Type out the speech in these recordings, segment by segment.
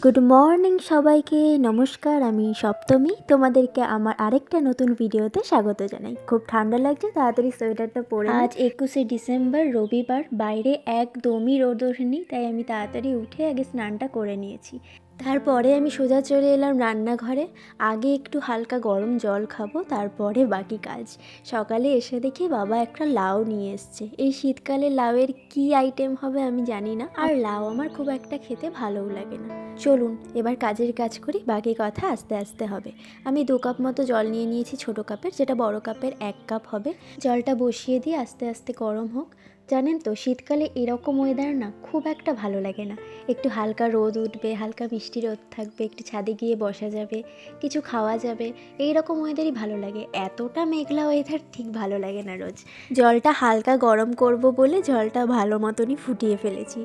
Good morning সবাইকে, নমস্কার। আমি সপ্তমী, তোমাদেরকে আমার আরেকটা নতুন ভিডিওতে স্বাগত জানাই। খুব ঠান্ডা লাগছে, তাড়াতাড়ি সোয়েটারটা পরে আজ 21শে ডিসেম্বর রবিবার। বাইরে একদমই রোদ ওঠেনি, তাই আমি তাড়াতাড়ি উঠে আগে স্নানটা করে নিয়েছি। তারপরে আমি সোজা চলে এলাম রান্নাঘরে। আগে একটু হালকা গরম জল খাবো, তারপরে বাকি কাজ। সকালে এসে দেখি বাবা একটা লাউ নিয়ে এসছে। এই শীতকালে লাউয়ের কি আইটেম হবে আমি জানি না, আর লাউ আমার খুব একটা খেতে ভালোও লাগে না। চলুন এবার কাজের কাজ করি, বাকি কথা আস্তে আস্তে হবে। আমি 2 কাপ মতো জল নিয়ে নিয়েছি ছোটো কাপের, যেটা বড় কাপের 1 কাপ হবে। জলটা বসিয়ে দিয়ে আস্তে আস্তে গরম হোক। জানেন তো, শীতকালে এরকম ওয়েদার না খুব একটা ভালো লাগে না। একটু হালকা রোদ উঠবে, হালকা মিষ্টি রোদ থাকবে, একটু ছাদে গিয়ে বসা যাবে, কিছু খাওয়া যাবে, এই রকম ওয়েদারই ভালো লাগে। এতটা মেঘলা ওয়েদার ঠিক ভালো লাগে না রোজ। জলটা হালকা গরম করব বলে জলটা ভালো মতনই ফুটিয়ে ফেলেছি।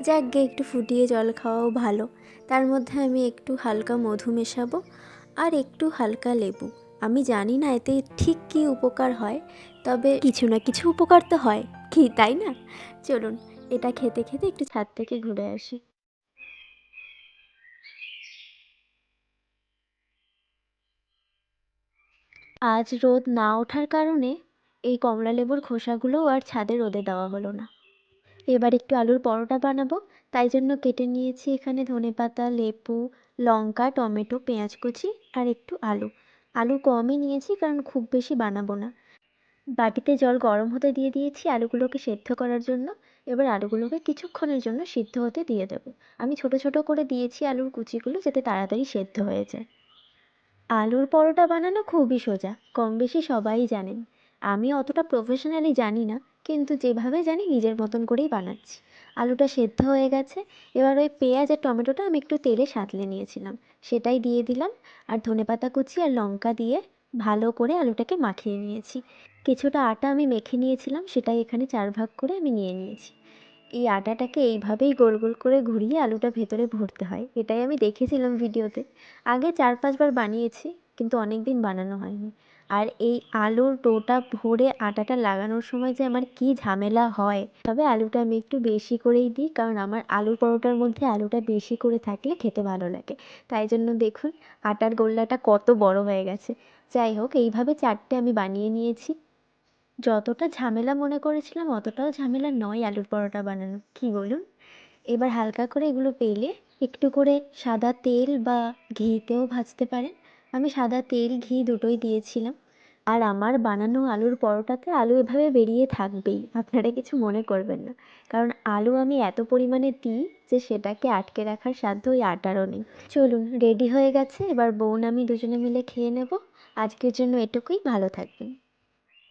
যাক গে, একটু ফুটিয়ে জল খাওয়াও ভালো। তার মধ্যে আমি একটু হালকা মধু মেশাবো আর একটু হালকা লেবু। আমি জানি না এতে ঠিক কী উপকার হয়, তবে কিছু না কিছু উপকার তো হয়, কি তাই না? চলুন এটা খেতে খেতে একটু ছাদ থেকে ঘুরে আসি। আজ রোদ না ওঠার কারণে এই কমলা লেবুর খোসাগুলোও আর ছাদে রোদে দেওয়া হলো না। এবার একটু আলুর পরোটা বানাবো, তাই জন্য কেটে নিয়েছি এখানে ধনেপাতা, লেবু, লঙ্কা, টমেটো, পেঁয়াজ কুচি আর একটু আলু। আলু কমই নিয়েছি কারণ খুব বেশি বানাবো না। বাটিতে জল গরম হতে দিয়ে দিয়েছি আলুগুলোকে সেদ্ধ করার জন্য। এবার আলুগুলোকে কিছুক্ষণের জন্য সিদ্ধ হতে দিয়ে দেবো। আমি ছোট ছোট করে দিয়েছি আলুর কুচিগুলো, যাতে তাড়াতাড়ি সেদ্ধ হয়ে যায়। আলুর পরোটা বানানো খুবই সোজা, কম বেশি সবাই জানেন। আমি অতটা প্রফেশনালি জানি না, কিন্তু যেভাবে জানি নিজের মতন করেই বানাচ্ছি। আলুটা সেদ্ধ হয়ে গেছে। এবার ওই পেঁয়াজ আর টমেটোটা আমি একটু তেলে সাঁতলে নিয়েছিলাম, সেটাই দিয়ে দিলাম। আর ধনেপাতা কুচি আর লঙ্কা দিয়ে ভালো করে আলুটাকে মাখিয়ে নিয়েছি। কিছুটা আটা আমি মেখে নিয়েছিলাম, সেটাই এখানে 4 ভাগ করে আমি নিয়ে নিয়েছি। এই আটাটাকে এইভাবেই গোল গোল করে ঘুরিয়ে আলুটা ভেতরে ভরতে হয়, এটাই আমি দেখেছিলাম ভিডিওতে। আগে 4-5 বার বানিয়েছি, কিন্তু অনেক দিন বানানো হয়নি। আর এই আলুর ডোটা ভরে আটাটা লাগানোর সময় যে আমার কী ঝামেলা হয়। তবে আলুটা আমি একটু বেশি করেই দিই, কারণ আমার আলুর পরোটার মধ্যে আলুটা বেশি করে থাকলে খেতে ভালো লাগে। তাই জন্য দেখুন আটার গোল্লাটা কত বড় হয়ে গেছে। যাই হোক, এইভাবে 4টে আমি বানিয়ে নিয়েছি। যতটা ঝামেলা মনে করেছিলাম অতটাও ঝামেলা নয় আলুর পরোটা বানানো, কি বলুন? এবার হালকা করে এগুলো বেলে একটু করে সাদা তেল বা ঘিতেও ভাজতে পারেন। আমি সাদা তেল ঘি দুটোই দিয়েছিলাম। আর আমার বানানো আলুর পরোটাতে আলু এভাবে বেরিয়ে থাকবেই, আপনারা কিছু মনে করবেন না। কারণ আলু আমি এত পরিমাণে দিই যে সেটাকে আটকে রাখার সাধ্য ওই আটারও নেই। চলুন রেডি হয়ে গেছে, এবার বোন আমি দুজনে মিলে খেয়ে নেব। আজকের জন্য এটুকুই, ভালো থাকবেন।